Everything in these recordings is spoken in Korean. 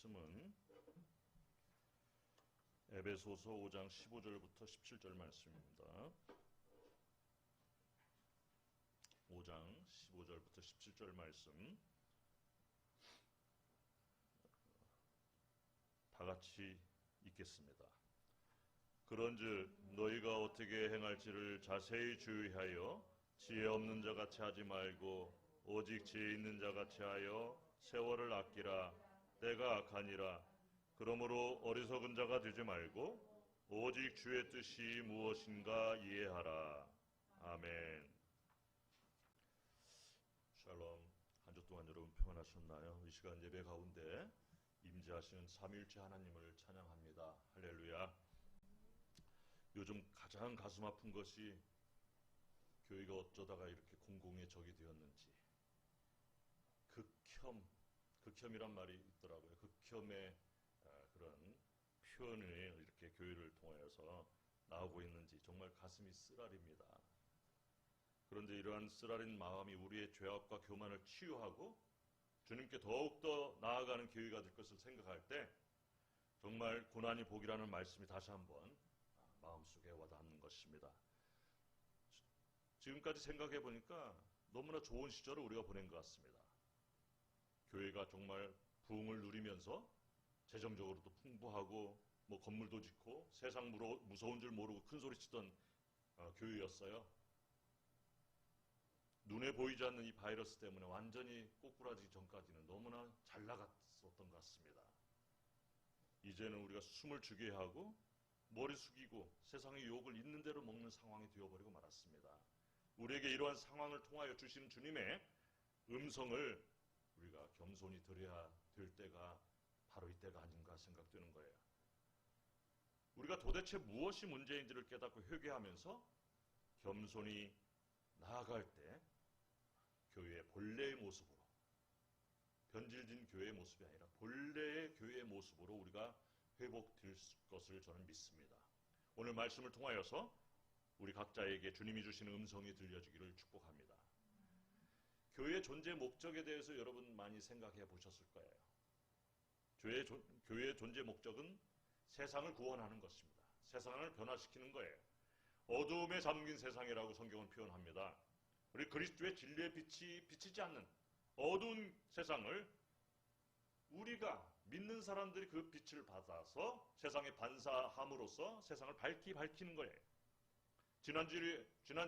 말씀은 에베소서 5장 15절부터 17절 말씀입니다. 5장 15절부터 17절 말씀 다 같이 읽겠습니다. 그런즉 너희가 어떻게 행할지를 자세히 주의하여 지혜 없는 자 같이 하지 말고 오직 지혜 있는 자 같이 하여 세월을 아끼라. 때가 악하니라. 그러므로 어리석은 자가 되지 말고 오직 주의 뜻이 무엇인가 이해하라. 아멘. 샬롬. 한 주 동안 여러분 평안하셨나요? 이 시간 예배 가운데 임재하시는 삼위일체 하나님을 찬양합니다. 할렐루야. 요즘 가장 가슴 아픈 것이 교회가 어쩌다가 이렇게 공공의 적이 되었는지. 극혐이란 말이 있더라고요. 극혐의 그런 표현이 이렇게 교회를 통하여서 나오고 있는지 정말 가슴이 쓰라립니다. 그런데 이러한 쓰라린 마음이 우리의 죄악과 교만을 치유하고 주님께 더욱더 나아가는 교회가 될 것을 생각할 때 정말 고난이 복이라는 말씀이 다시 한번 마음속에 와닿는 것입니다. 지금까지 생각해 보니까 너무나 좋은 시절을 우리가 보낸 것 같습니다. 교회가 정말 부흥을 누리면서 재정적으로도 풍부하고 건물도 짓고 세상 무서운 줄 모르고 큰 소리 치던 교회였어요. 눈에 보이지 않는 이 바이러스 때문에 완전히 꼬꾸라지기 전까지는 너무나 잘 나갔었던 것 같습니다. 이제는 우리가 숨을 죽게 하고 머리 숙이고 세상의 유혹을 있는 대로 먹는 상황이 되어버리고 말았습니다. 우리에게 이러한 상황을 통하여 주시는 주님의 음성을 우리가 겸손히 들어야 될 때가 바로 이때가 아닌가 생각되는 거예요. 우리가 도대체 무엇이 문제인지를 깨닫고 회개하면서 겸손히 나아갈 때 교회의 본래의 모습으로, 변질된 교회의 모습이 아니라 본래의 교회의 모습으로 우리가 회복될 것을 저는 믿습니다. 오늘 말씀을 통하여서 우리 각자에게 주님이 주시는 음성이 들려주기를 축복합니다. 교회의 존재 목적에 대해서 여러분 많이 생각해 보셨을 거예요. 교회의 존재 목적은 세상을 구원하는 것입니다. 세상을 변화시키는 거예요. 어두움에 잠긴 세상이라고 성경은 표현합니다. 우리 그리스도의 진리의 빛이 비치지 않는 어두운 세상을 우리가 믿는 사람들이 그 빛을 받아서 세상에 반사함으로써 세상을 밝히는 거예요. 지난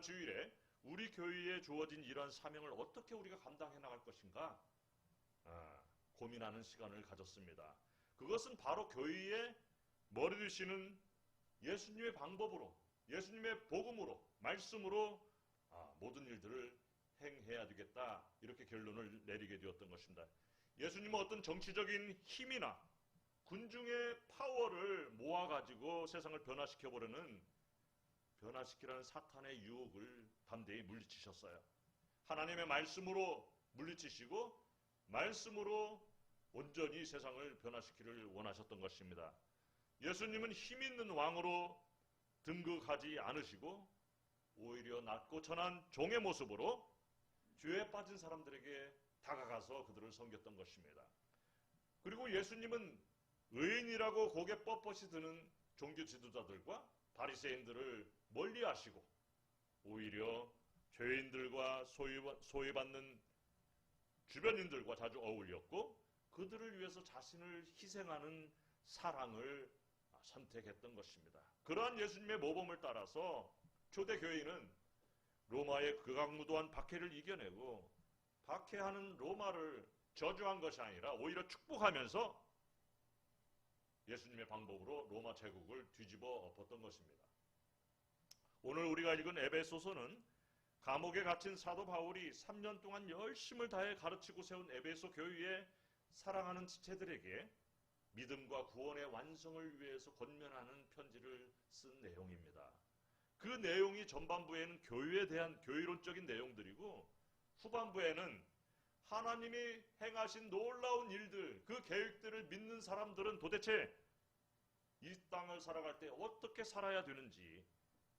주일에 우리 교회에 주어진 이러한 사명을 어떻게 우리가 감당해 나갈 것인가 고민하는 시간을 가졌습니다. 그것은 바로 교회의 머리 되시는 예수님의 방법으로, 예수님의 복음으로, 말씀으로 모든 일들을 행해야 되겠다, 이렇게 결론을 내리게 되었던 것입니다. 예수님은 어떤 정치적인 힘이나 군중의 파워를 모아가지고 세상을 변화시키라는 사탄의 유혹을 담대히 물리치셨어요. 하나님의 말씀으로 물리치시고 말씀으로 온전히 세상을 변화시키기를 원하셨던 것입니다. 예수님은 힘 있는 왕으로 등극하지 않으시고 오히려 낮고 천한 종의 모습으로 죄에 빠진 사람들에게 다가가서 그들을 섬겼던 것입니다. 그리고 예수님은 의인이라고 고개 뻣뻣이 드는 종교 지도자들과 바리새인들을 멀리하시고 오히려 죄인들과 소외받는 주변인들과 자주 어울렸고 그들을 위해서 자신을 희생하는 사랑을 선택했던 것입니다. 그러한 예수님의 모범을 따라서 초대교회는 로마의 극악무도한 박해를 이겨내고 박해하는 로마를 저주한 것이 아니라 오히려 축복하면서 예수님의 방법으로 로마 제국을 뒤집어 엎었던 것입니다. 오늘 우리가 읽은 에베소서는 감옥에 갇힌 사도 바울이 3년 동안 열심을 다해 가르치고 세운 에베소 교회의 사랑하는 지체들에게 믿음과 구원의 완성을 위해서 권면하는 편지를 쓴 내용입니다. 그 내용이 전반부에는 교회에 대한 교회론적인 내용들이고 후반부에는 하나님이 행하신 놀라운 일들, 그 계획들을 믿는 사람들은 도대체 이 땅을 살아갈 때 어떻게 살아야 되는지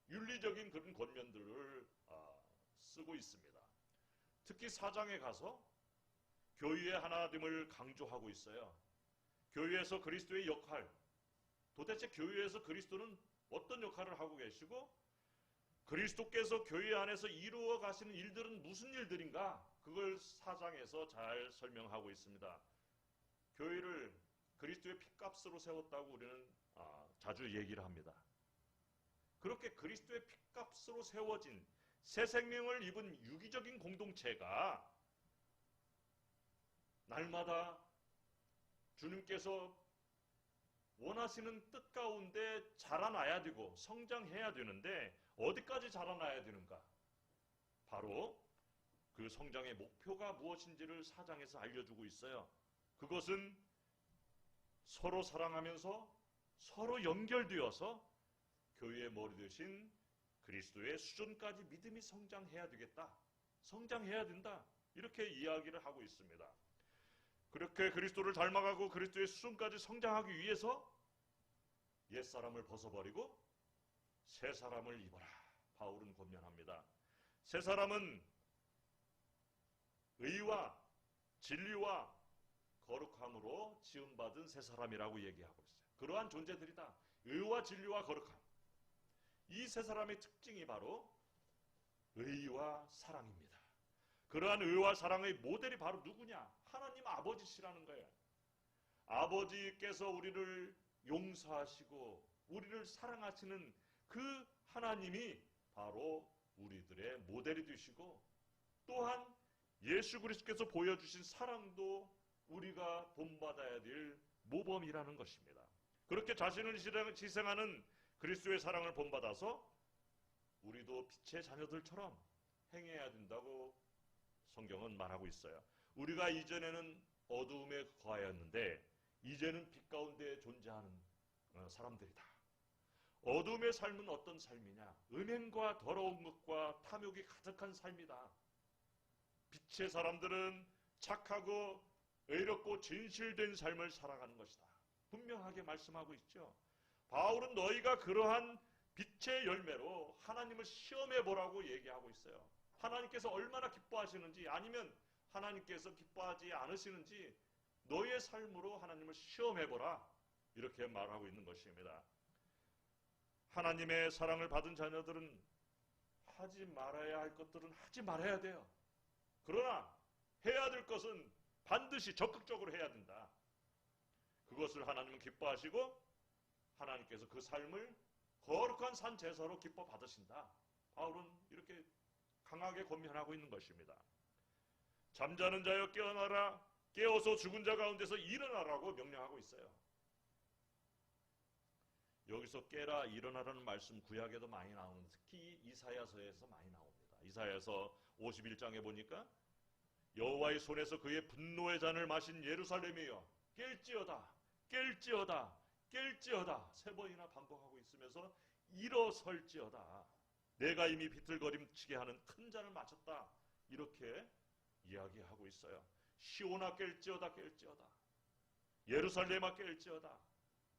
윤리적인 그런 권면들을 쓰고 있습니다. 특히 4장에 가서 교회의 하나됨을 강조하고 있어요. 교회에서 그리스도의 역할, 도대체 교회에서 그리스도는 어떤 역할을 하고 계시고 그리스도께서 교회 안에서 이루어 가시는 일들은 무슨 일들인가? 그걸 4장에서 잘 설명하고 있습니다. 교회를 그리스도의 핏값으로 세웠다고 우리는 자주 얘기를 합니다. 그렇게 그리스도의 핏값으로 세워진 새 생명을 입은 유기적인 공동체가 날마다 주님께서 원하시는 뜻 가운데 자라나야 되고 성장해야 되는데 어디까지 자라나야 되는가? 바로 그 성장의 목표가 무엇인지를 4장에서 알려주고 있어요. 그것은 서로 사랑하면서 서로 연결되어서 교회의 머리 되신 그리스도의 수준까지 믿음이 성장해야 되겠다. 성장해야 된다. 이렇게 이야기를 하고 있습니다. 그렇게 그리스도를 닮아가고 그리스도의 수준까지 성장하기 위해서 옛사람을 벗어버리고 새 사람을 입어라. 바울은 권면합니다. 새 사람은 의와 진리와 거룩함으로 지음받은 새 사람이라고 얘기하고 있어요. 그러한 존재들이다. 의와 진리와 거룩함. 이 새 사람의 특징이 바로 의와 사랑입니다. 그러한 의와 사랑의 모델이 바로 누구냐? 하나님 아버지시라는 거예요. 아버지께서 우리를 용서하시고 우리를 사랑하시는 그 하나님이 바로 우리들의 모델이 되시고 또한 예수 그리스도께서 보여주신 사랑도 우리가 본받아야 될 모범이라는 것입니다. 그렇게 자신을 희생하는 그리스도의 사랑을 본받아서 우리도 빛의 자녀들처럼 행해야 된다고 성경은 말하고 있어요. 우리가 이전에는 어두움에 거하였는데 이제는 빛 가운데 존재하는 사람들이다. 어두움의 삶은 어떤 삶이냐? 음행과 더러운 것과 탐욕이 가득한 삶이다. 빛의 사람들은 착하고 의롭고 진실된 삶을 살아가는 것이다. 분명하게 말씀하고 있죠. 바울은 너희가 그러한 빛의 열매로 하나님을 시험해 보라고 얘기하고 있어요. 하나님께서 얼마나 기뻐하시는지 아니면 하나님께서 기뻐하지 않으시는지 너희의 삶으로 하나님을 시험해 보라. 이렇게 말하고 있는 것입니다. 하나님의 사랑을 받은 자녀들은 하지 말아야 할 것들은 하지 말아야 돼요. 그러나 해야 될 것은 반드시 적극적으로 해야 된다. 그것을 하나님은 기뻐하시고 하나님께서 그 삶을 거룩한 산 제사로 기뻐 받으신다. 바울은 이렇게 강하게 권면하고 있는 것입니다. 잠자는 자여 깨어나라. 깨어서 죽은 자 가운데서 일어나라고 명령하고 있어요. 여기서 깨라 일어나라는 말씀 구약에도 많이 나오는데 특히 이사야서에서 많이 나옵니다. 이사야서 51장에 보니까 여호와의 손에서 그의 분노의 잔을 마신 예루살렘이여 깰지어다 깰지어다 깰지어다 세 번이나 반복하고 있으면서 일어설지어다 내가 이미 비틀거림치게 하는 큰 잔을 마셨다 이렇게 이야기하고 있어요. 시온아 깰지어다 깰지어다 예루살렘아 깰지어다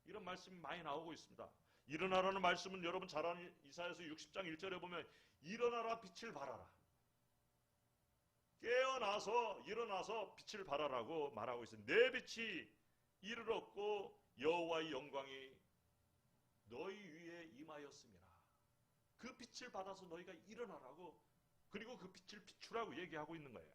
이런 말씀이 많이 나오고 있습니다. 일어나라는 말씀은 여러분 잘 아는 이사야서 60장 1절에 보면 일어나라 빛을 발하라 깨어나서 일어나서 빛을 발하라고 말하고 있어요. 내 빛이 이르렀고 여호와의 영광이 너희 위에 임하였음이라. 그 빛을 받아서 너희가 일어나라고 그리고 그 빛을 비추라고 얘기하고 있는 거예요.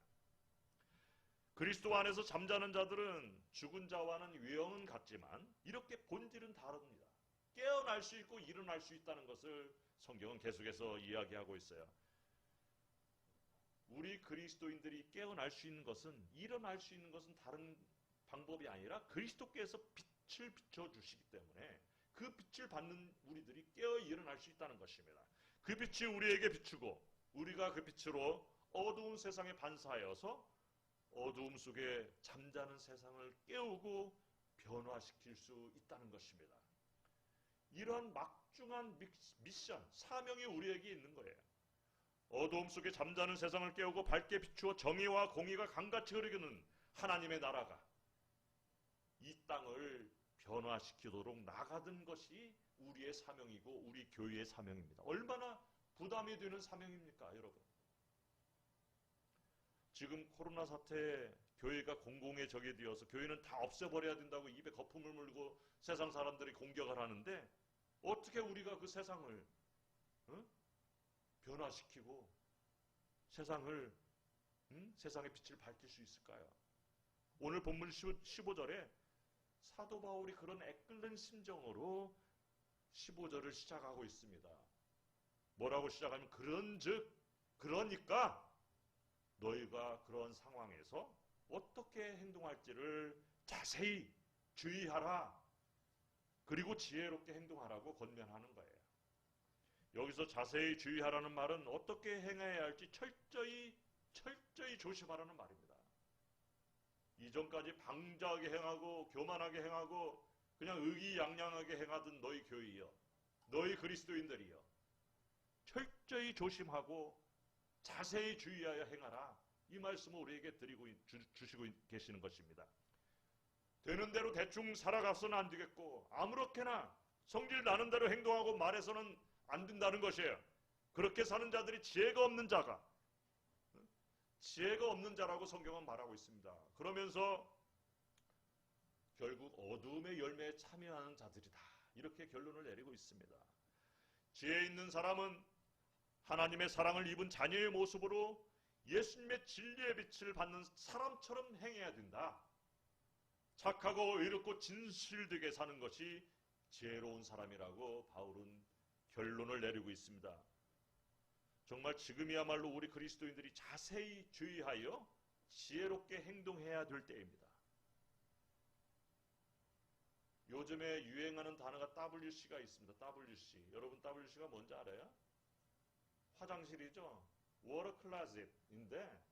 그리스도 안에서 잠자는 자들은 죽은 자와는 외형은 같지만 이렇게 본질은 다릅니다. 깨어날 수 있고 일어날 수 있다는 것을 성경은 계속해서 이야기하고 있어요. 우리 그리스도인들이 깨어날 수 있는 것은 일어날 수 있는 것은 다른 방법이 아니라 그리스도께서 빛을 비춰주시기 때문에 그 빛을 받는 우리들이 깨어 일어날 수 있다는 것입니다. 그 빛이 우리에게 비추고 우리가 그 빛으로 어두운 세상에 반사하여서 어두움 속에 잠자는 세상을 깨우고 변화시킬 수 있다는 것입니다. 이러한 막중한 미션, 사명이 우리에게 있는 거예요. 어두움 속에 잠자는 세상을 깨우고 밝게 비추어 정의와 공의가 강같이 흐르는 하나님의 나라가 이 땅을 변화시키도록 나가는 것이 우리의 사명이고 우리 교회의 사명입니다. 얼마나 부담이 되는 사명입니까, 여러분? 지금 코로나 사태 교회가 공공의 적이 되어서 교회는 다 없애버려야 된다고 입에 거품을 물고 세상 사람들이 공격을 하는데 어떻게 우리가 그 세상을 변화시키고 세상을 세상의 빛을 밝힐 수 있을까요? 오늘 본문 15절에 사도 바울이 그런 애끓는 심정으로 15절을 시작하고 있습니다. 뭐라고 시작하면 그러니까 너희가 그런 상황에서 어떻게 행동할지를 자세히 주의하라. 그리고 지혜롭게 행동하라고 권면하는 거예요. 여기서 자세히 주의하라는 말은 어떻게 행해야 할지 철저히 조심하라는 말입니다. 이전까지 방자하게 행하고 교만하게 행하고 그냥 의기양양하게 행하던 너희 교회여, 너희 그리스도인들이여, 철저히 조심하고 자세히 주의하여 행하라. 이 말씀을 우리에게 주시고 계시는 것입니다. 되는 대로 대충 살아가서는 안 되겠고 아무렇게나 성질 나는 대로 행동하고 말해서는 안 된다는 것이에요. 그렇게 사는 자들이 지혜가 없는 자라고 성경은 말하고 있습니다. 그러면서 결국 어두움의 열매에 참여하는 자들이다. 이렇게 결론을 내리고 있습니다. 지혜 있는 사람은 하나님의 사랑을 입은 자녀의 모습으로 예수님의 진리의 빛을 받는 사람처럼 행해야 된다. 착하고 의롭고 진실되게 사는 것이 지혜로운 사람이라고 바울은 결론을 내리고 있습니다. 정말 지금이야말로 우리 그리스도인들이 자세히 주의하여 지혜롭게 행동해야 될 때입니다. 요즘에 유행하는 단어가 WC가 있습니다. WC. 여러분 WC가 뭔지 알아요? 화장실이죠. 워터 클로젯인데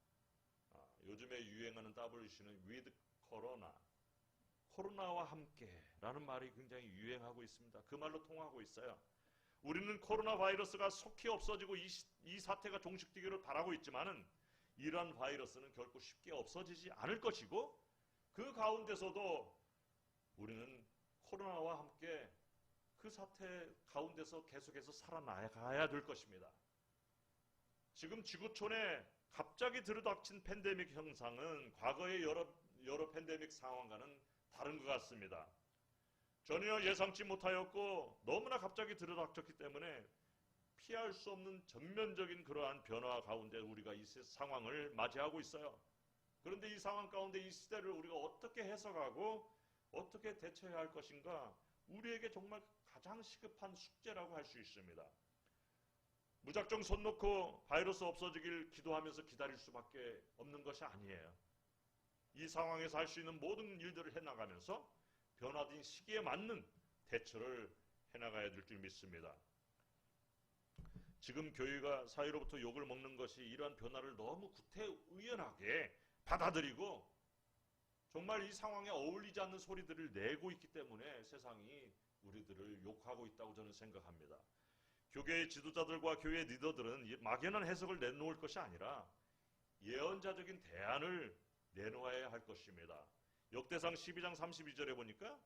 요즘에 유행하는 WC는 with 코로나, 코로나와 함께라는 말이 굉장히 유행하고 있습니다. 그 말로 통하고 있어요. 우리는 코로나 바이러스가 속히 없어지고 이 사태가 종식되기를 바라고 있지만은 이러한 바이러스는 결코 쉽게 없어지지 않을 것이고 그 가운데서도 우리는 코로나와 함께 그 사태 가운데서 계속해서 살아나가야 될 것입니다. 지금 지구촌에 갑자기 들이닥친 팬데믹 현상은 과거의 여러 팬데믹 상황과는 다른 것 같습니다. 전혀 예상치 못하였고 너무나 갑자기 들이닥쳤기 때문에 피할 수 없는 전면적인 그러한 변화 가운데 우리가 이 상황을 맞이하고 있어요. 그런데 이 상황 가운데 이 시대를 우리가 어떻게 해석하고 어떻게 대처해야 할 것인가, 우리에게 정말 가장 시급한 숙제라고 할 수 있습니다. 무작정 손 놓고 바이러스 없어지길 기도하면서 기다릴 수밖에 없는 것이 아니에요. 이 상황에서 할 수 있는 모든 일들을 해나가면서 변화된 시기에 맞는 대처를 해나가야 될 줄 믿습니다. 지금 교회가 사회로부터 욕을 먹는 것이 이러한 변화를 너무 구태의연하게 받아들이고 정말 이 상황에 어울리지 않는 소리들을 내고 있기 때문에 세상이 우리들을 욕하고 있다고 저는 생각합니다. 교계의 지도자들과 교회 리더들은 막연한 해석을 내놓을 것이 아니라 예언자적인 대안을 내놓아야 할 것입니다. 역대상 12장 32절에 보니까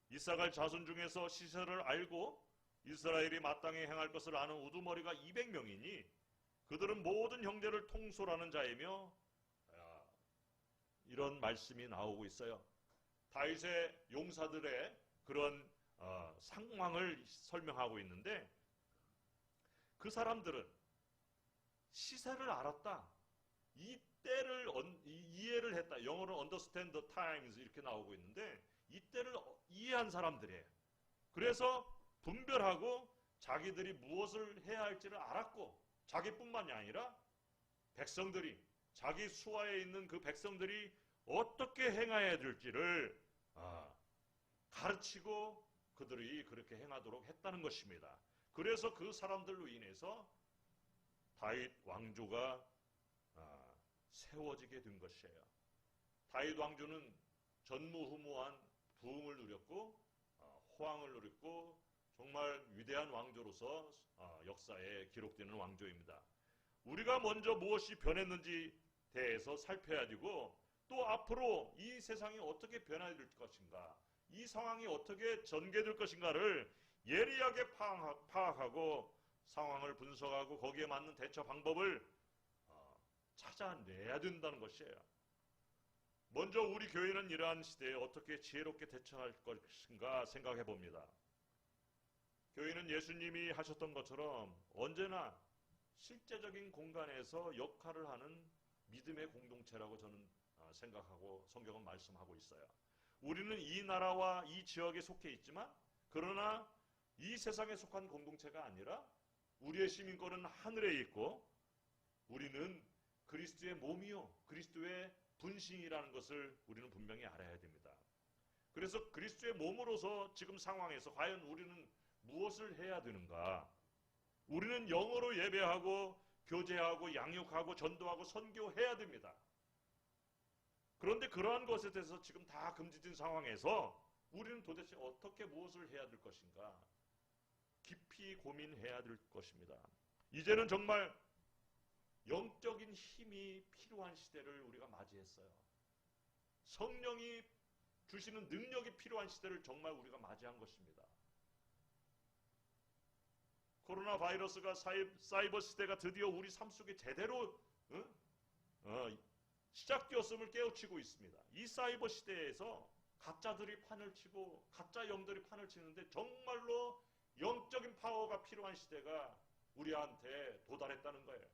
이사갈 자손 중에서 시세를 알고 이스라엘이 마땅히 행할 것을 아는 우두머리가 200명이니 그들은 모든 형제를 통솔하는 자이며, 이런 말씀이 나오고 있어요. 다윗의 용사들의 그런 상황을 설명하고 있는데 그 사람들은 시세를 알았다. 이 때를 이해를 했다. 영어로는 understand the times 이렇게 나오고 있는데 이 때를 이해한 사람들이에요. 그래서 분별하고 자기들이 무엇을 해야 할지를 알았고, 자기뿐만이 아니라 백성들이, 자기 수하에 있는 그 백성들이 어떻게 행해야 될지를 가르치고 그들이 그렇게 행하도록 했다는 것입니다. 그래서 그 사람들로 인해서 다윗 왕조가 세워지게 된 것이에요. 다윗 왕조는 전무후무한 부흥을 누렸고 호황을 누렸고 정말 위대한 왕조로서 역사에 기록되는 왕조입니다. 우리가 먼저 무엇이 변했는지 대해서 살펴야 되고, 또 앞으로 이 세상이 어떻게 변화될 것인가, 이 상황이 어떻게 전개될 것인가를 예리하게 파악하고 상황을 분석하고 거기에 맞는 대처 방법을 찾아내야 된다는 것이에요. 먼저 우리 교회는 이러한 시대에 어떻게 지혜롭게 대처할 것인가 생각해 봅니다. 교회는 예수님이 하셨던 것처럼 언제나 실제적인 공간에서 역할을 하는 믿음의 공동체라고 저는 생각하고 성경은 말씀하고 있어요. 우리는 이 나라와 이 지역에 속해 있지만 그러나 이 세상에 속한 공동체가 아니라 우리의 시민권은 하늘에 있고 우리는 그리스도의 몸이요 그리스도의 분신이라는 것을 우리는 분명히 알아야 됩니다. 그래서 그리스도의 몸으로서 지금 상황에서 과연 우리는 무엇을 해야 되는가? 우리는 영어로 예배하고 교제하고 양육하고 전도하고 선교해야 됩니다. 그런데 그러한 것에 대해서 지금 다 금지된 상황에서 우리는 도대체 어떻게 무엇을 해야 될 것인가? 깊이 고민해야 될 것입니다. 이제는 정말 영적인 힘이 필요한 시대를 우리가 맞이했어요. 성령이 주시는 능력이 필요한 시대를 정말 우리가 맞이한 것입니다. 코로나 바이러스가 사이버 시대가 드디어 우리 삶 속에 제대로 시작되었음을 깨우치고 있습니다. 이 사이버 시대에서 가짜들이 판을 치고 가짜 영들이 판을 치는데 정말로 영적인 파워가 필요한 시대가 우리한테 도달했다는 거예요.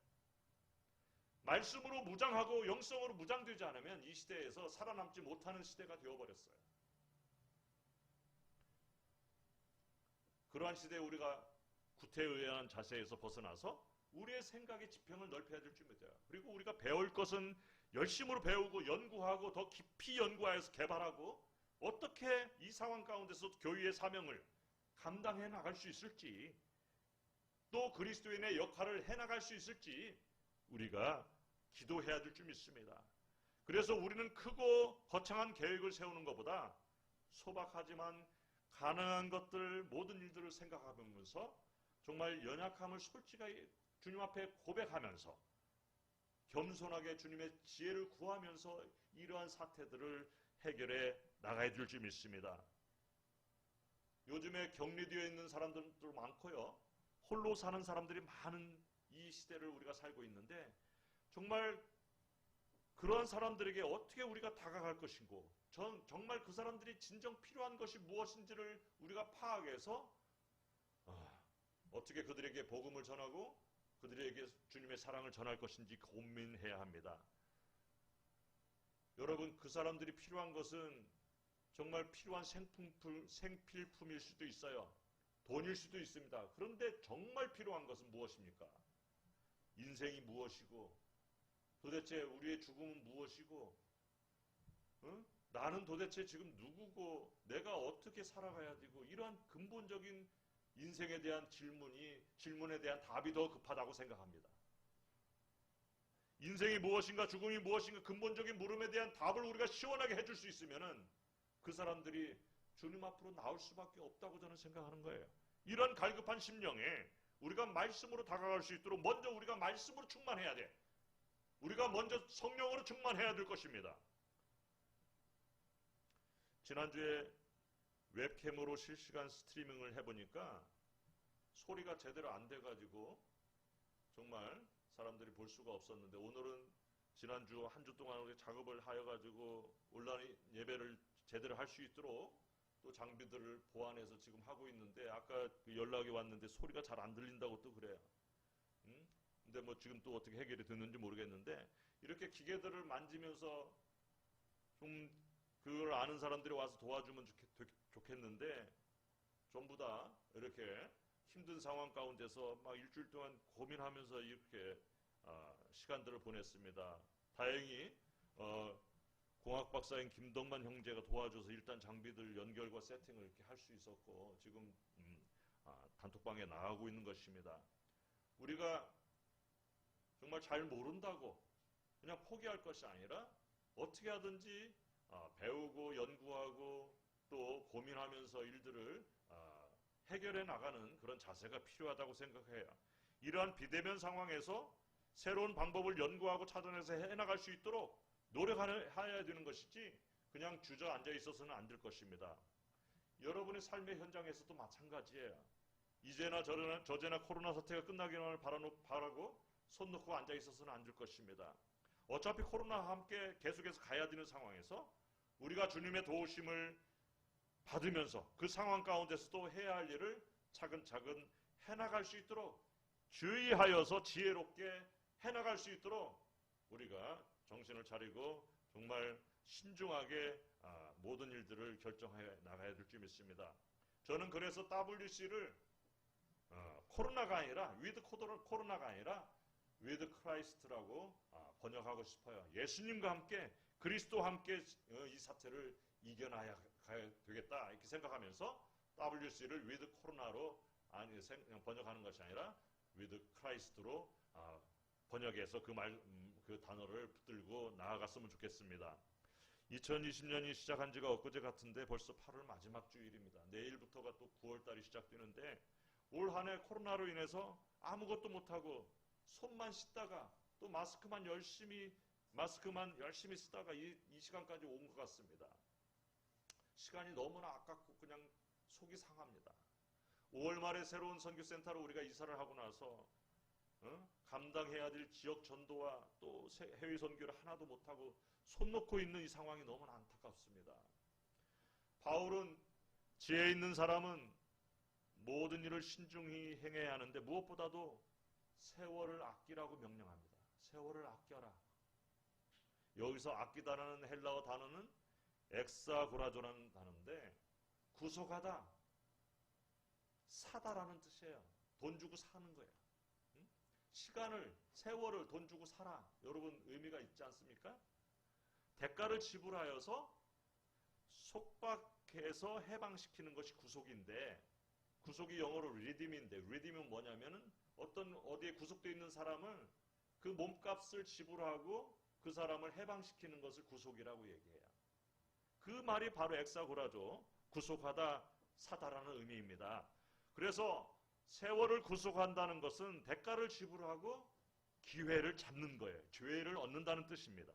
말씀으로 무장하고 영성으로 무장되지 않으면 이 시대에서 살아남지 못하는 시대가 되어버렸어요. 그러한 시대에 우리가 구태의연한 자세에서 벗어나서 우리의 생각의 지평을 넓혀야 될 줄 믿어요. 그리고 우리가 배울 것은 열심으로 배우고 연구하고 더 깊이 연구하여서 개발하고 어떻게 이 상황 가운데서 교회의 사명을 감당해 나갈 수 있을지 또 그리스도인의 역할을 해나갈 수 있을지 우리가 기도해야 될 줄 믿습니다. 그래서 우리는 크고 거창한 계획을 세우는 것보다 소박하지만 가능한 것들 모든 일들을 생각하면서 정말 연약함을 솔직하게 주님 앞에 고백하면서 겸손하게 주님의 지혜를 구하면서 이러한 사태들을 해결해 나가야 될 줄 믿습니다. 요즘에 격리되어 있는 사람들도 많고요. 홀로 사는 사람들이 많은 이 시대를 우리가 살고 있는데 정말 그러한 사람들에게 어떻게 우리가 다가갈 것인고 정말 그 사람들이 진정 필요한 것이 무엇인지를 우리가 파악해서 어떻게 그들에게 복음을 전하고 그들에게 주님의 사랑을 전할 것인지 고민해야 합니다. 여러분 그 사람들이 필요한 것은 정말 필요한 생필품일 수도 있어요. 돈일 수도 있습니다. 그런데 정말 필요한 것은 무엇입니까? 인생이 무엇이고 도대체 우리의 죽음은 무엇이고 나는 도대체 지금 누구고 내가 어떻게 살아가야 되고 이러한 근본적인 인생에 대한 질문에 대한 답이 더 급하다고 생각합니다. 인생이 무엇인가 죽음이 무엇인가 근본적인 물음에 대한 답을 우리가 시원하게 해줄 수 있으면은 그 사람들이 주님 앞으로 나올 수밖에 없다고 저는 생각하는 거예요. 이런 갈급한 심령에 우리가 말씀으로 다가갈 수 있도록 먼저 우리가 말씀으로 충만해야 돼. 우리가 먼저 성령으로 충만해야 될 것입니다. 지난주에 웹캠으로 실시간 스트리밍을 해보니까 소리가 제대로 안 돼가지고 정말 사람들이 볼 수가 없었는데 오늘은 지난주 한 주 동안 우리 작업을 하여가지고 온라인 예배를 제대로 할 수 있도록 또 장비들을 보완해서 지금 하고 있는데 아까 연락이 왔는데 소리가 잘 안 들린다고 또 그래요. 근데 뭐 지금 또 어떻게 해결이 됐는지 모르겠는데 이렇게 기계들을 만지면서 좀 그걸 아는 사람들이 와서 도와주면 좋겠는데 전부 다 이렇게 힘든 상황 가운데서 막 일주일 동안 고민하면서 이렇게 시간들을 보냈습니다. 다행히 공학 박사인 김덕만 형제가 도와줘서 일단 장비들 연결과 세팅을 이렇게 할 수 있었고 지금 단톡방에 나가고 있는 것입니다. 우리가 정말 잘 모른다고 그냥 포기할 것이 아니라 어떻게 하든지 배우고 연구하고 또 고민하면서 일들을 해결해 나가는 그런 자세가 필요하다고 생각해요. 이러한 비대면 상황에서 새로운 방법을 연구하고 찾아내서 해나갈 수 있도록 노력해야 되는 것이지 그냥 주저앉아 있어서는 안 될 것입니다. 여러분의 삶의 현장에서도 마찬가지예요. 이제나 저제나 코로나 사태가 끝나기를 바라고 손 놓고 앉아 있어서는 안 될 것입니다. 어차피 코로나와 함께 계속해서 가야 되는 상황에서 우리가 주님의 도우심을 받으면서 그 상황 가운데서도 해야 할 일을 차근차근 해나갈 수 있도록 주의하여서 지혜롭게 해나갈 수 있도록 우리가 정신을 차리고 정말 신중하게 모든 일들을 결정해 나가야 될 줄 믿습니다. 저는 그래서 WC를 코로나가 아니라 위드 코로나가 아니라 위드 크라이스트라고 번역하고 싶어요. 예수님과 함께 그리스도와 함께 이 사태를 이겨나야 되겠다 이렇게 생각하면서 WC를 위드 코로나로 번역하는 것이 아니라 위드 크라이스트로 번역해서 그 단어를 붙들고 나아갔으면 좋겠습니다. 2020년이 시작한 지가 엊그제 같은데 벌써 8월 마지막 주일입니다. 내일부터가 또 9월달이 시작되는데 올 한 해 코로나로 인해서 아무것도 못하고 손만 씻다가 또 마스크만 열심히 쓰다가 이 시간까지 온 것 같습니다. 시간이 너무나 아깝고 그냥 속이 상합니다. 5월 말에 새로운 선교센터로 우리가 이사를 하고 나서 감당해야 될 지역 전도와 또 해외 선교를 하나도 못하고 손 놓고 있는 이 상황이 너무나 안타깝습니다. 바울은 지혜 있는 사람은 모든 일을 신중히 행해야 하는데 무엇보다도 세월을 아끼라고 명령합니다. 세월을 아껴라. 여기서 아끼다라는 헬라어 단어는 엑사고라조라는 단어인데 구속하다, 사다라는 뜻이에요. 돈 주고 사는 거예요. 시간을, 세월을 돈 주고 사라. 여러분 의미가 있지 않습니까? 대가를 지불하여서 속박해서 해방시키는 것이 구속인데 구속이 영어로 redeem인데 redeem은 뭐냐면은 어디에 구속되어 있는 사람을 그 몸값을 지불하고 그 사람을 해방시키는 것을 구속이라고 얘기해요. 그 말이 바로 엑사고라죠. 구속하다, 사다라는 의미입니다. 그래서 세월을 구속한다는 것은 대가를 지불하고 기회를 잡는 거예요. 기회를 얻는다는 뜻입니다.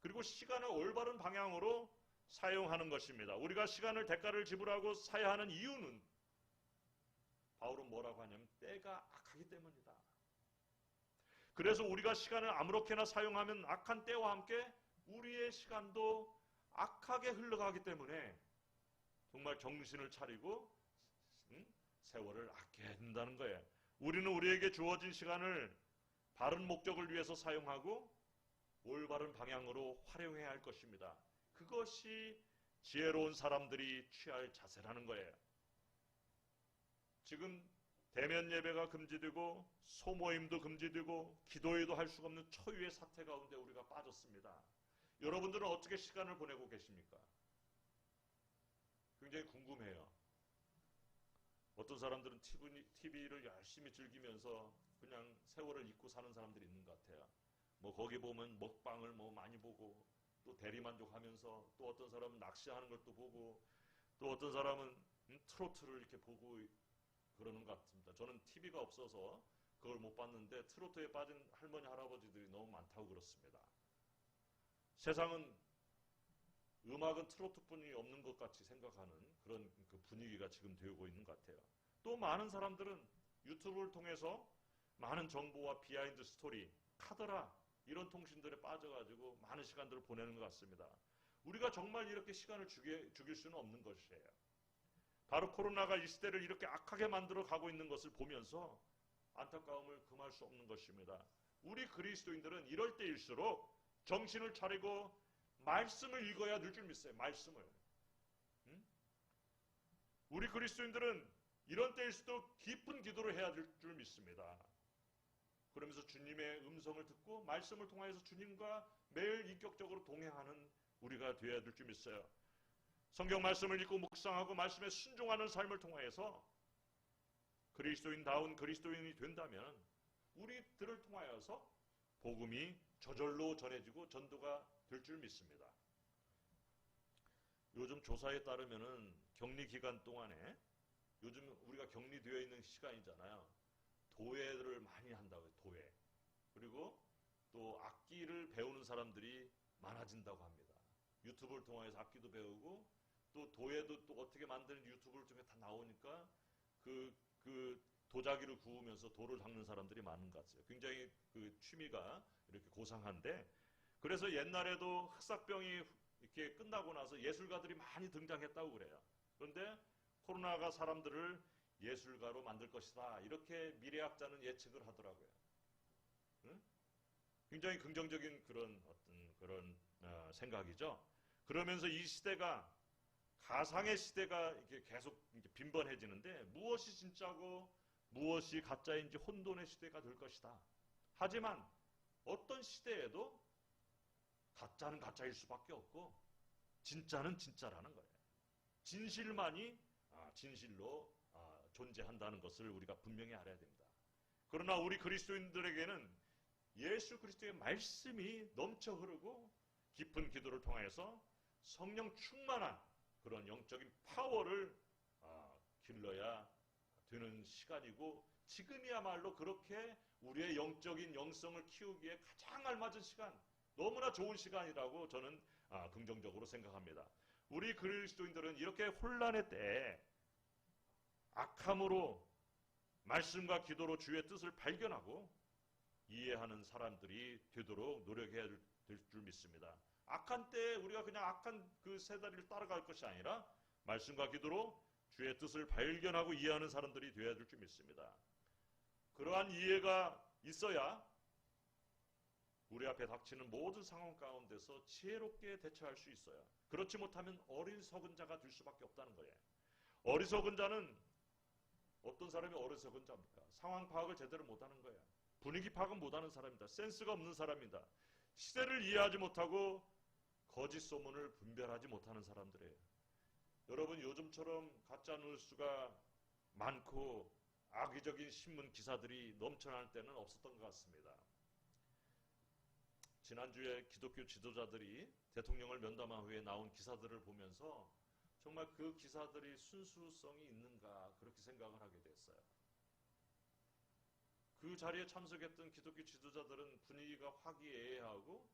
그리고 시간을 올바른 방향으로 사용하는 것입니다. 우리가 시간을 대가를 지불하고 사야 하는 이유는 바울은 뭐라고 하냐면 때가 악하기 때문이다. 그래서 우리가 시간을 아무렇게나 사용하면 악한 때와 함께 우리의 시간도 악하게 흘러가기 때문에 정말 정신을 차리고 세월을 아껴야 된다는 거예요. 우리는 우리에게 주어진 시간을 바른 목적을 위해서 사용하고 올바른 방향으로 활용해야 할 것입니다. 그것이 지혜로운 사람들이 취할 자세라는 거예요. 지금 대면 예배가 금지되고 소모임도 금지되고 기도회도 할 수가 없는 초유의 사태 가운데 우리가 빠졌습니다. 여러분들은 어떻게 시간을 보내고 계십니까? 굉장히 궁금해요. 어떤 사람들은 TV를 열심히 즐기면서 그냥 세월을 잊고 사는 사람들이 있는 것 같아요. 거기 보면 먹방을 많이 보고 또 대리만족하면서 또 어떤 사람은 낚시하는 걸 또 보고 또 어떤 사람은 트로트를 이렇게 보고 그러는 것 같습니다. 저는 TV가 없어서 그걸 못 봤는데 트로트에 빠진 할머니 할아버지들이 너무 많다고 그렇습니다. 세상은 음악은 트로트뿐이 없는 것 같이 생각하는 그런 그 분위기가 지금 되고 있는 것 같아요. 또 많은 사람들은 유튜브를 통해서 많은 정보와 비하인드 스토리, 카더라 이런 통신들에 빠져가지고 많은 시간들을 보내는 것 같습니다. 우리가 정말 이렇게 시간을 죽일 수는 없는 것이에요. 바로 코로나가 이 시대를 이렇게 악하게 만들어 가고 있는 것을 보면서 안타까움을 금할 수 없는 것입니다. 우리 그리스도인들은 이럴 때일수록 정신을 차리고 말씀을 읽어야 될 줄 믿어요. 말씀을. 우리 그리스도인들은 이런 때일수록 깊은 기도를 해야 될 줄 믿습니다. 그러면서 주님의 음성을 듣고 말씀을 통하여서 주님과 매일 인격적으로 동행하는 우리가 되어야 될 줄 믿어요. 성경 말씀을 읽고 묵상하고 말씀에 순종하는 삶을 통하여서 그리스도인다운 그리스도인이 된다면 우리들을 통하여서 복음이 저절로 전해지고 전도가 될 줄 믿습니다. 요즘 조사에 따르면은 격리 기간 동안에 요즘 우리가 격리되어 있는 시간이잖아요. 도예를 많이 한다고요. 도예. 그리고 또 악기를 배우는 사람들이 많아진다고 합니다. 유튜브를 통해서 악기도 배우고 또 도예도 또 어떻게 만드는 유튜브를 통해 다 나오니까 그 도자기를 구우면서 돌을 닦는 사람들이 많은 것 같아요. 굉장히 그 취미가 이렇게 고상한데 그래서 옛날에도 흑사병이 이렇게 끝나고 나서 예술가들이 많이 등장했다고 그래요. 그런데 코로나가 사람들을 예술가로 만들 것이다. 이렇게 미래학자는 예측을 하더라고요. 응? 굉장히 긍정적인 그런 생각이죠. 그러면서 이 시대가 가상의 시대가 이렇게 계속 이렇게 빈번해지는데 무엇이 진짜고 무엇이 가짜인지 혼돈의 시대가 될 것이다. 하지만 어떤 시대에도 가짜는 가짜일 수밖에 없고 진짜는 진짜라는 거예요. 진실만이 진실로 존재한다는 것을 우리가 분명히 알아야 됩니다. 그러나 우리 그리스도인들에게는 예수 그리스도의 말씀이 넘쳐 흐르고 깊은 기도를 통해서 성령 충만한 그런 영적인 파워를 길러야 되는 시간이고 지금이야말로 그렇게 우리의 영적인 영성을 키우기에 가장 알맞은 시간, 너무나 좋은 시간이라고 저는 긍정적으로 생각합니다. 우리 그리스도인들은 이렇게 혼란의 때에 악함으로 말씀과 기도로 주의 뜻을 발견하고 이해하는 사람들이 되도록 노력해야 될 줄 믿습니다. 악한 때에 우리가 그냥 악한 그 세 다리를 따라갈 것이 아니라 말씀과 기도로 주의 뜻을 발견하고 이해하는 사람들이 되어야 될 줄 믿습니다. 그러한 이해가 있어야 우리 앞에 닥치는 모든 상황 가운데서 지혜롭게 대처할 수 있어요. 그렇지 못하면 어리석은 자가 될 수밖에 없다는 거예요. 어리석은 자는 어떤 사람이 어리석은 자입니까? 상황 파악을 제대로 못하는 거예요. 분위기 파악은 못하는 사람입니다. 센스가 없는 사람입니다. 시대를 이해하지 못하고 거짓 소문을 분별하지 못하는 사람들이에요. 여러분 요즘처럼 가짜 뉴스가 많고 악의적인 신문 기사들이 넘쳐날 때는 없었던 것 같습니다. 지난주에 기독교 지도자들이 대통령을 면담한 후에 나온 기사들을 보면서 정말 그 기사들이 순수성이 있는가 그렇게 생각을 하게 됐어요. 그 자리에 참석했던 기독교 지도자들은 분위기가 화기애애하고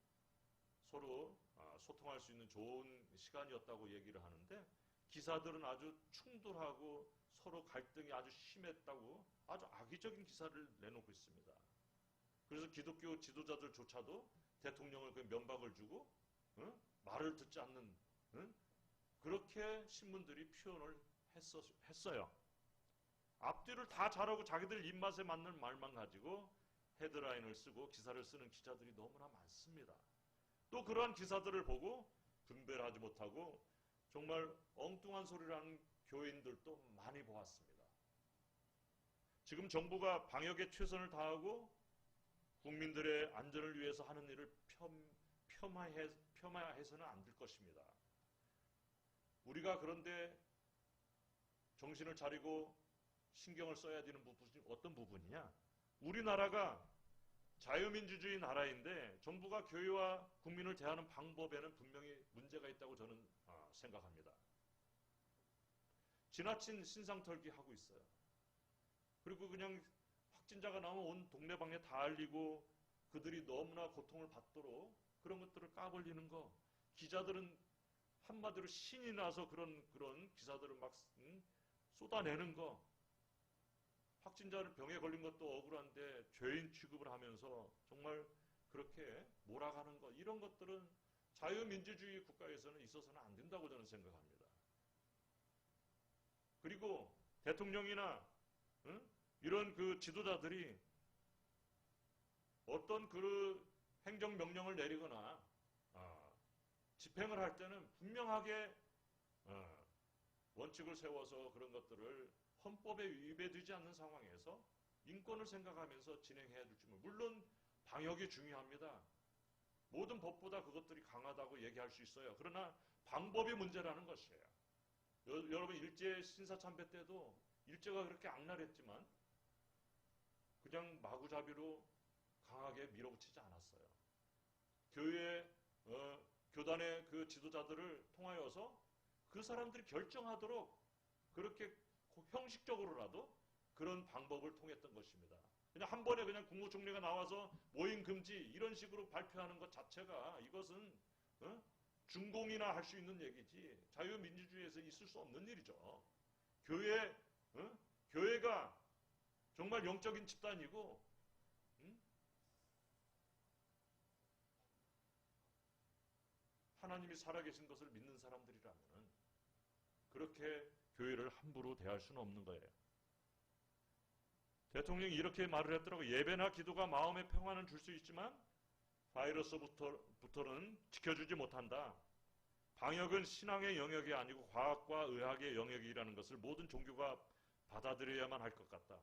서로 소통할 수 있는 좋은 시간이었다고 얘기를 하는데 기사들은 아주 충돌하고 서로 갈등이 아주 심했다고 아주 악의적인 기사를 내놓고 있습니다. 그래서 기독교 지도자들조차도 대통령을 그 면박을 주고 말을 듣지 않는 그렇게 신문들이 표현을 했어요. 앞뒤를 다 잘하고 자기들 입맛에 맞는 말만 가지고 헤드라인을 쓰고 기사를 쓰는 기자들이 너무나 많습니다. 또 그러한 기사들을 보고 분별하지 못하고 정말 엉뚱한 소리를 하는 교인들도 많이 보았습니다. 지금 정부가 방역에 최선을 다하고 국민들의 안전을 위해서 하는 일을 폄하해서는 안 될 것입니다. 우리가 그런데 정신을 차리고 신경을 써야 되는 부분이 어떤 부분이냐? 우리나라가 자유민주주의 나라인데 정부가 교회와 국민을 대하는 방법에는 분명히 문제가 있다고 저는 생각합니다. 지나친 신상털기 하고 있어요. 그리고 그냥 확진자가 나오면 온 동네방네 다 알리고 그들이 너무나 고통을 받도록 그런 것들을 까불리는 거. 기자들은 한마디로 신이 나서 그런 기사들을 막 쏟아내는 거. 확진자를 병에 걸린 것도 억울한데 죄인 취급을 하면서 정말 그렇게 몰아가는 것. 이런 것들은 자유민주주의 국가에서는 있어서는 안 된다고 저는 생각합니다. 그리고 대통령이나 이런 그 지도자들이 어떤 그 행정명령을 내리거나 집행을 할 때는 분명하게 원칙을 세워서 그런 것들을 헌법에 위배되지 않는 상황에서 인권을 생각하면서 진행해야 될 줄. 물론 방역이 중요합니다. 모든 법보다 그것들이 강하다고 얘기할 수 있어요. 그러나 방법이 문제라는 것이에요. 여러분 일제 신사참배 때도 일제가 그렇게 악랄했지만 그냥 마구잡이로 강하게 밀어붙이지 않았어요. 교단의 그 지도자들을 통하여서 그 사람들이 결정하도록 그렇게 형식적으로라도 그런 방법을 통했던 것입니다. 그냥 한 번에 그냥 국무총리가 나와서 모임 금지 이런 식으로 발표하는 것 자체가 이것은 중공이나 할 수 있는 얘기지 자유민주주의에서 있을 수 없는 일이죠. 교회가 정말 영적인 집단이고 하나님이 살아계신 것을 믿는 사람들이라면 그렇게 교회를 함부로 대할 수는 없는 거예요. 대통령이 이렇게 말을 했더라고요. 예배나 기도가 마음의 평안은 줄 수 있지만 바이러스부터는 지켜주지 못한다. 방역은 신앙의 영역이 아니고 과학과 의학의 영역이라는 것을 모든 종교가 받아들여야만 할 것 같다.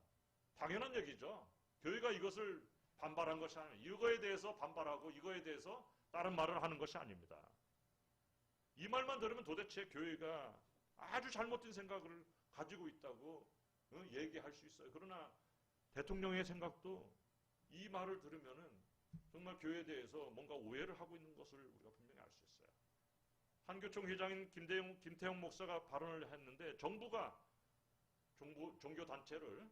당연한 얘기죠. 교회가 이것을 반발한 것이 아니에요. 이거에 대해서 반발하고 이거에 대해서 다른 말을 하는 것이 아닙니다. 이 말만 들으면 도대체 교회가 아주 잘못된 생각을 가지고 있다고 얘기할 수 있어요. 그러나 대통령의 생각도 이 말을 들으면은 정말 교회에 대해서 뭔가 오해를 하고 있는 것을 우리가 분명히 알 수 있어요. 한교총 회장인 김태형 목사가 발언을 했는데 정부가 종교단체를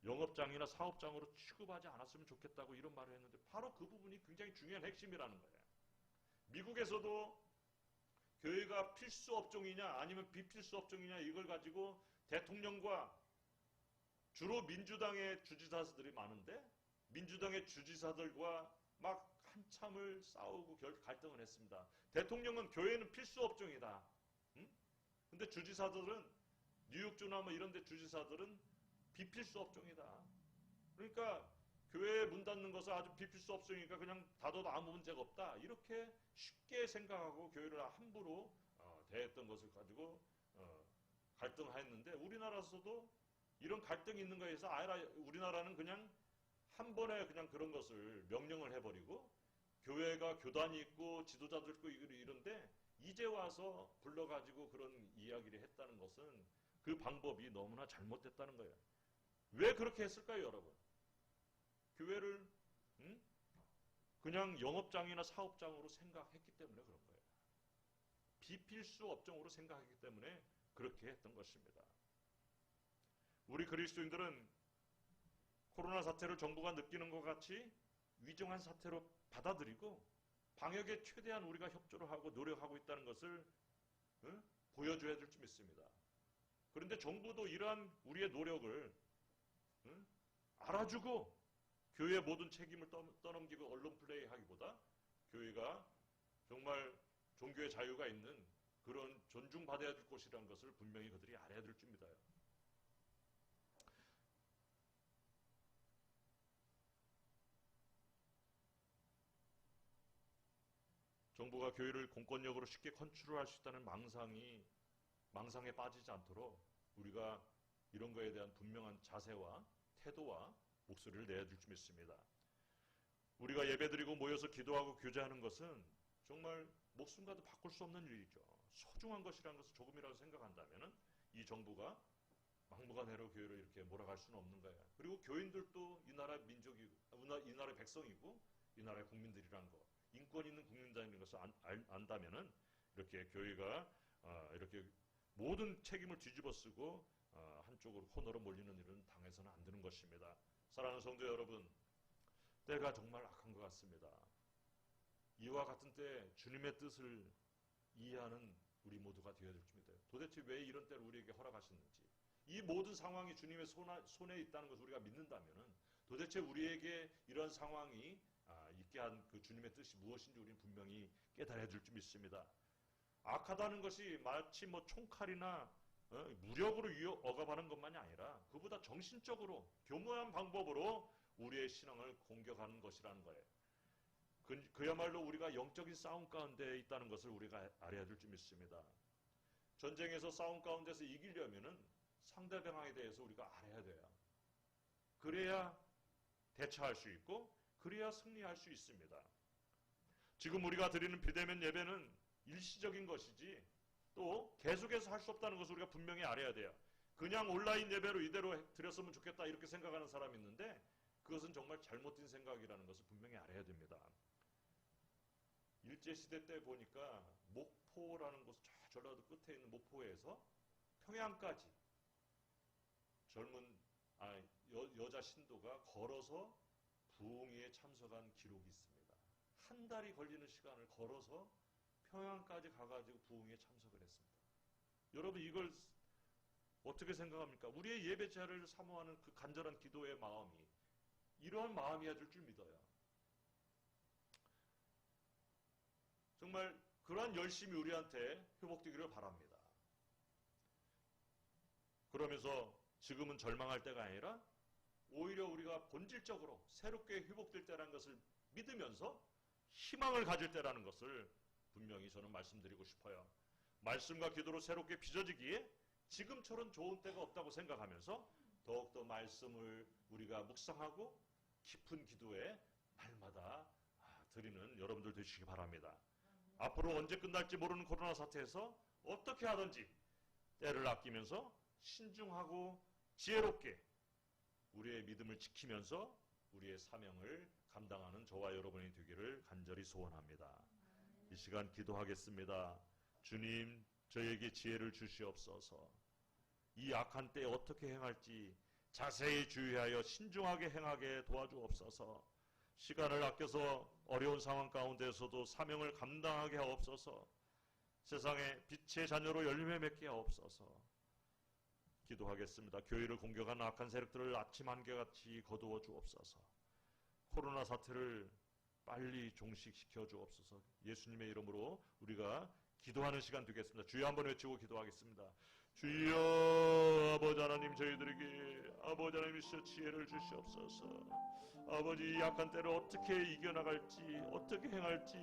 영업장이나 사업장으로 취급하지 않았으면 좋겠다고 이런 말을 했는데 바로 그 부분이 굉장히 중요한 핵심이라는 거예요. 미국에서도 교회가 필수 업종이냐 아니면 비필수 업종이냐 이걸 가지고 대통령과 주로 민주당의 주지사들이 많은데 민주당의 주지사들과 막 한참을 싸우고 갈등을 했습니다. 대통령은 교회는 필수 업종이다. 근데 주지사들은 뉴욕주나 뭐 이런 데 주지사들은 비필수 업종이다. 그러니까 교회에 문 닫는 것은 아주 비필수 업종이니까 그냥 닫아도 아무 문제가 없다. 이렇게 쉽게 생각하고 교회를 함부로 대했던 것을 가지고 갈등했는데 우리나라에서도 이런 갈등이 있는 거에 대해서 우리나라는 그냥 한 번에 그냥 그런 것을 명령을 해버리고 교회가 교단이 있고 지도자들 있고 이런데 이제 와서 불러가지고 그런 이야기를 했다는 것은 그 방법이 너무나 잘못됐다는 거예요. 왜 그렇게 했을까요, 여러분? 교회를 그냥 영업장이나 사업장으로 생각했기 때문에 그런 거예요. 비필수 업종으로 생각했기 때문에 그렇게 했던 것입니다. 우리 그리스도인들은 코로나 사태를 정부가 느끼는 것 같이 위중한 사태로 받아들이고 방역에 최대한 우리가 협조를 하고 노력하고 있다는 것을 보여줘야 될 줄 믿습니다. 그런데 정부도 이러한 우리의 노력을 알아주고 교회의 모든 책임을 떠넘기고 언론 플레이 하기보다 교회가 정말 종교의 자유가 있는 그런 존중받아야 될 곳이라는 것을 분명히 그들이 알아야 될 줄 믿어요. 정부가 교회를 공권력으로 쉽게 컨트롤할 수 있다는 망상에 빠지지 않도록 우리가 이런 거에 대한 분명한 자세와 태도와 목소리를 내야 될 줄 믿습니다. 우리가 예배드리고 모여서 기도하고 교제하는 것은 정말 목숨과도 바꿀 수 없는 일이죠. 소중한 것이라는 것을 조금이라도 생각한다면 이 정부가 막무가내로 교회를 이렇게 몰아갈 수는 없는 거예요. 그리고 교인들도 이 나라 이 나라의 백성이고 이 나라의 국민들이라는 거, 인권 있는 국민이라는 것을 안다면은 이렇게 교회가 이렇게 모든 책임을 뒤집어쓰고 한쪽으로 코너로 몰리는 일은 당해서는 안 되는 것입니다. 사랑하는 성도 여러분, 때가 정말 악한 것 같습니다. 이와 같은 때 주님의 뜻을 이해하는 우리 모두가 되어야 될 줄 믿어요. 도대체 왜 이런 때를 우리에게 허락하셨는지, 이 모든 상황이 주님의 손에 있다는 것을 우리가 믿는다면 도대체 우리에게 이런 상황이 있게 한 그 주님의 뜻이 무엇인지 우리는 분명히 깨달아야 될 줄 믿습니다. 악하다는 것이 마치 뭐 총칼이나 무력으로 억압하는 것만이 아니라 그보다 정신적으로 교묘한 방법으로 우리의 신앙을 공격하는 것이라는 거예요. 그야말로 우리가 영적인 싸움 가운데 있다는 것을 우리가 알아야 될 줄 믿습니다. 전쟁에서 싸움 가운데서 이기려면은 상대방에 대해서 우리가 알아야 돼요. 그래야 대처할 수 있고 그래야 승리할 수 있습니다. 지금 우리가 드리는 비대면 예배는 일시적인 것이지 또 계속해서 할 수 없다는 것을 우리가 분명히 알아야 돼요. 그냥 온라인 예배로 이대로 드렸으면 좋겠다 이렇게 생각하는 사람이 있는데 그것은 정말 잘못된 생각이라는 것을 분명히 알아야 됩니다. 일제시대 때 보니까 목포라는 곳, 전라도 끝에 있는 목포에서 평양까지 젊은 여자 신도가 걸어서 부흥회에 참석한 기록이 있습니다. 한 달이 걸리는 시간을 걸어서 평양까지 가가지고 부흥회에 참석을 했습니다. 여러분 이걸 어떻게 생각합니까? 우리의 예배 자리를 사모하는 그 간절한 기도의 마음이 이러한 마음이어야 될 줄 믿어요. 정말 그러한 열심이 우리한테 회복되기를 바랍니다. 그러면서 지금은 절망할 때가 아니라 오히려 우리가 본질적으로 새롭게 회복될 때라는 것을 믿으면서 희망을 가질 때라는 것을 분명히 저는 말씀드리고 싶어요. 말씀과 기도로 새롭게 빚어지기에 지금처럼 좋은 때가 없다고 생각하면서 더욱더 말씀을 우리가 묵상하고 깊은 기도에 날마다 드리는 여러분들 되시기 바랍니다. 앞으로 언제 끝날지 모르는 코로나 사태에서 어떻게 하든지 때를 아끼면서 신중하고 지혜롭게 우리의 믿음을 지키면서 우리의 사명을 감당하는 저와 여러분이 되기를 간절히 소원합니다. 이 시간 기도하겠습니다. 주님, 저에게 지혜를 주시옵소서. 이 악한 때에 어떻게 행할지 자세히 주의하여 신중하게 행하게 도와주옵소서. 시간을 아껴서 어려운 상황 가운데서도 사명을 감당하게 하옵소서. 세상에 빛의 자녀로 열매 맺게 하옵소서. 기도하겠습니다. 교회를 공격하는 악한 세력들을 아침 안개같이 거두어 주옵소서. 코로나 사태를 빨리 종식시켜 주옵소서. 예수님의 이름으로 우리가 기도하는 시간 되겠습니다. 주여 한번 외치고 기도하겠습니다. 주여, 아버지 하나님, 저희들에게 아버지 하나님이시여 지혜를 주시옵소서. 아버지, 이 약한 때를 어떻게 이겨나갈지 어떻게 행할지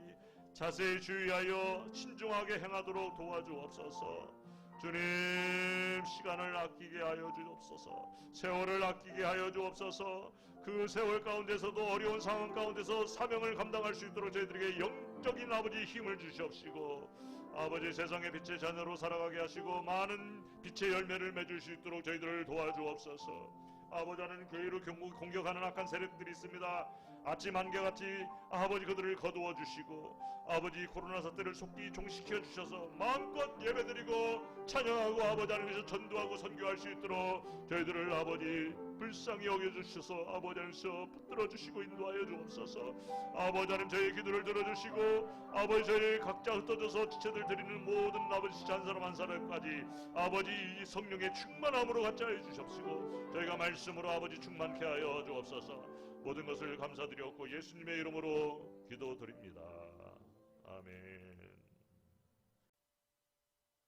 자세히 주의하여 신중하게 행하도록 도와주옵소서. 주님, 시간을 아끼게 하여 주옵소서. 세월을 아끼게 하여 주옵소서. 그 세월 가운데서도 어려운 상황 가운데서 사명을 감당할 수 있도록 저희들에게 영적인 아버지 힘을 주시옵시고, 아버지 세상의 빛의 자녀로 살아가게 하시고 많은 빛의 열매를 맺을 수 있도록 저희들을 도와주옵소서. 아버지 하나님, 교회를 공격하는 악한 세력들이 있습니다. 아침 안개같이 아버지 그들을 거두어 주시고, 아버지 코로나 사태를 속히 종식시켜 주셔서 마음껏 예배드리고 찬양하고 아버지 하나님께서 전도하고 선교할 수 있도록 저희들을 아버지 불쌍히 여겨주셔서 아버지 하나님께서 붙들어 주시고 인도하여 주옵소서. 아버지 하나님, 저희의 기도를 들어주시고 아버지 저희 각자 흩어져서 지체들 드리는 모든 아버지 한 사람 한 사람까지 아버지 이 성령의 충만함으로 갖게 하여 주옵시고, 저희가 말씀으로 아버지 충만케 하여 주옵소서. 모든 것을 감사드렸고 예수님의 이름으로 기도드립니다. 아멘.